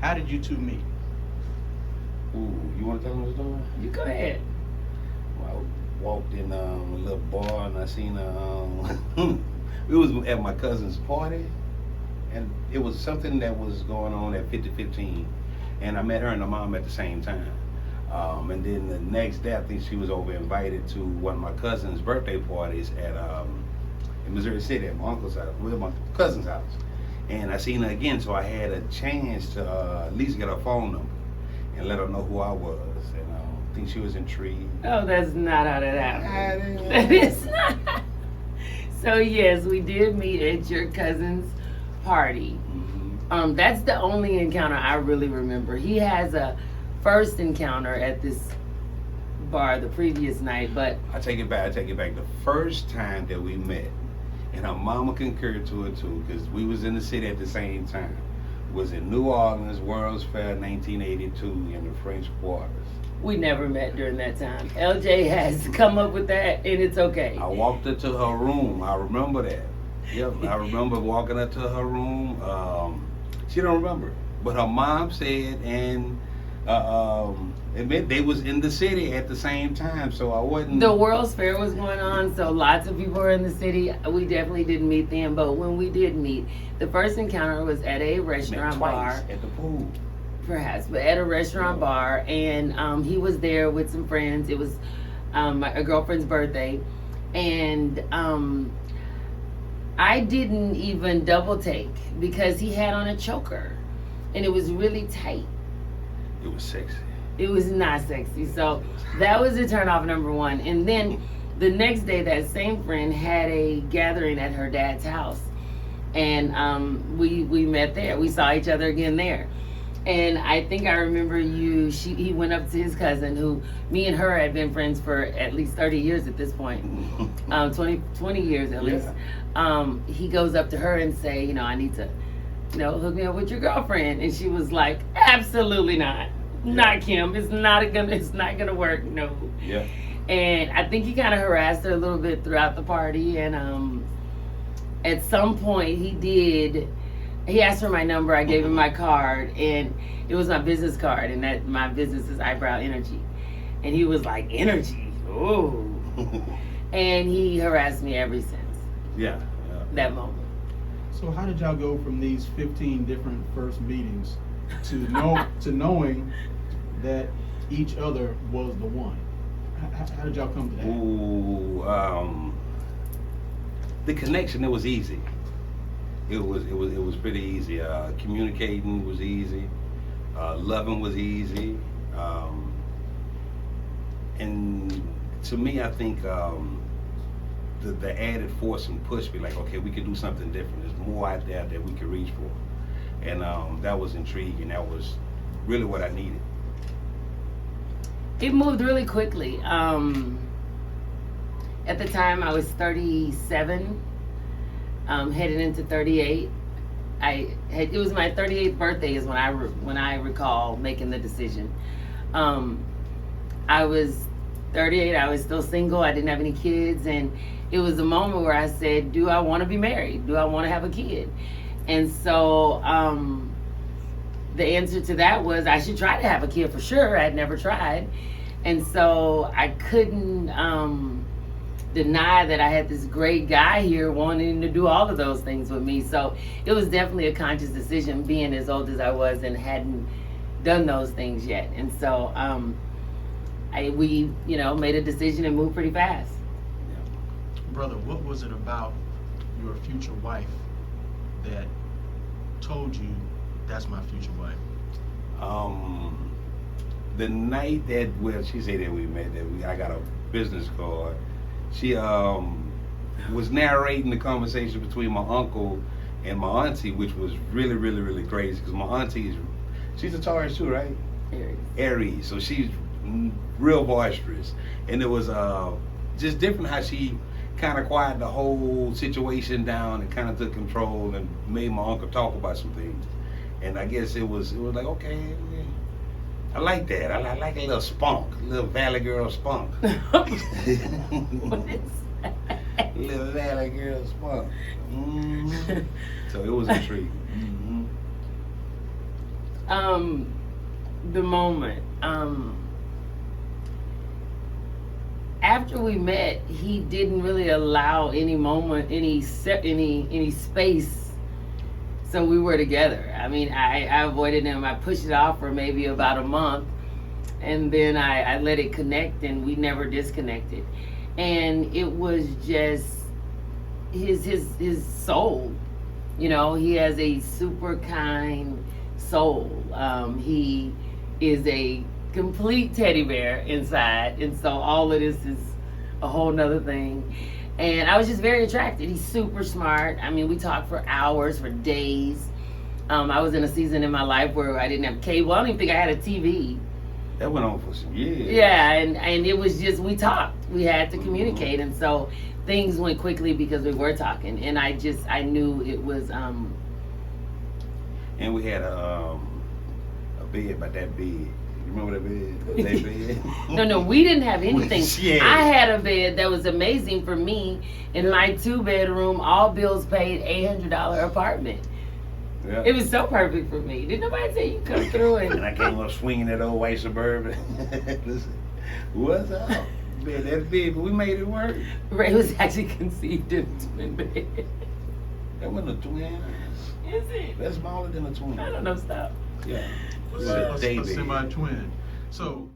How did you two meet? Ooh, you want to tell them the story? You go ahead. Well, I walked in a little bar and I seen it was at my cousin's party, and it was something that was going on at 5015, and I met her and her mom at the same time. And then the next day, I think she was over invited to one of my cousin's birthday parties at in Missouri City at my uncle's house, with my cousin's house. And I seen her again, so I had a chance to at least get her phone number and let her know who I was. And I think she was intrigued. Oh, that's not how that happened. I That didn't- is not. So yes, we did meet at your cousin's party. Mhm. That's the only encounter I really remember. He has a first encounter at this bar the previous night, but I take it back. The first time that we met, and her mama concurred to it too, because we was in the city at the same time, was in New Orleans, World's Fair 1982 in the French Quarters. we never met during that time. LJ has come up with that, and it's okay. I walked her to her room. I remember that. Yep, I remember walking her to her room. She don't remember, but her mom said, and admit they was in the city at the same time, so I wasn't. The World's Fair was going on, so lots of people were in the city. We definitely didn't meet them, but when we did meet, the first encounter was at a met restaurant twice bar, at the pool. perhaps, but at a restaurant bar, and he was there with some friends. It was a girlfriend's birthday, and I didn't even double take because he had on a choker, and it was really tight. It was sexy. It was not sexy. So that was the turn off number one. And then the next day, that same friend had a gathering at her dad's house. And we met there. We saw each other again there. And I think I remember he went up to his cousin, who me and her had been friends for at least 30 years at this point. 20 years at least. He goes up to her and say, I need to, hook me up with your girlfriend. And she was like, absolutely not. Not Kim. It's not gonna work. No. Yeah. And I think he kind of harassed her a little bit throughout the party. And at some point he asked for my number. I gave him my card, and it was my business card, and that my business is Eyebrow Energy. And he was like, energy? Oh. And he harassed me ever since Yeah. that moment. So how did y'all go from these 15 different first meetings to knowing that each other was the one? How did y'all come to that? Ooh, the connection, it was easy. It was pretty easy. Communicating was easy. Loving was easy. And to me, I think the added force and push me like, okay, we could do something different. There's more out there that we could reach for. And that was intriguing. That was really what I needed. It moved really quickly. At the time, I was 37, heading into 38. It was my 38th birthday is when I recall making the decision. I was 38. I was still single. I didn't have any kids, and it was a moment where I said, "Do I want to be married? Do I want to have a kid?" And so the answer to that was I should try to have a kid for sure. I'd never tried. And so I couldn't deny that I had this great guy here wanting to do all of those things with me. So it was definitely a conscious decision, being as old as I was and hadn't done those things yet. And so we made a decision and moved pretty fast. Brother, what was it about your future wife that told you that's my future wife? The night that she said that we met, I got a business card. She was narrating the conversation between my uncle and my auntie, which was really, really, really crazy because my auntie she's a Taurus too, right? Aries. So she's real boisterous, and it was just different how she kind of quieted the whole situation down and kind of took control and made my uncle talk about some things. And I guess it was like, okay, I like that. I like a little spunk, a little Valley Girl spunk. What is that? Little Valley Girl spunk. Mm-hmm. So it was intriguing. The moment. After we met, he didn't really allow any moment, any space. So we were together. I mean, I avoided him. I pushed it off for maybe about a month, and then I let it connect, and we never disconnected. And it was just his soul. You know, he has a super kind soul. He is a complete teddy bear inside, and so all of this is a whole nother thing. And I was just very attracted. He's super smart. I mean, we talked for hours, for days. I was in a season in my life where I didn't have cable. I don't even think I had a TV. That went on for some years. Yeah, and it was just, we talked. We had to communicate, and so things went quickly because we were talking, and I knew it was. And we had a bed by that bed. You remember that bed? That bed? No, we didn't have anything. Yeah. I had a bed that was amazing for me in my 2-bedroom, all bills paid, $800 apartment. Yeah. It was so perfect for me. Did nobody say you come through And I came up swinging that old white Suburban. Listen, what's up? Man, that's big, but we made it work. Ray was actually conceived in a twin bed. That wasn't a twin. Is it? That's smaller than a twin. I don't know. Stop. Yeah. A Day bed. semi-twin. So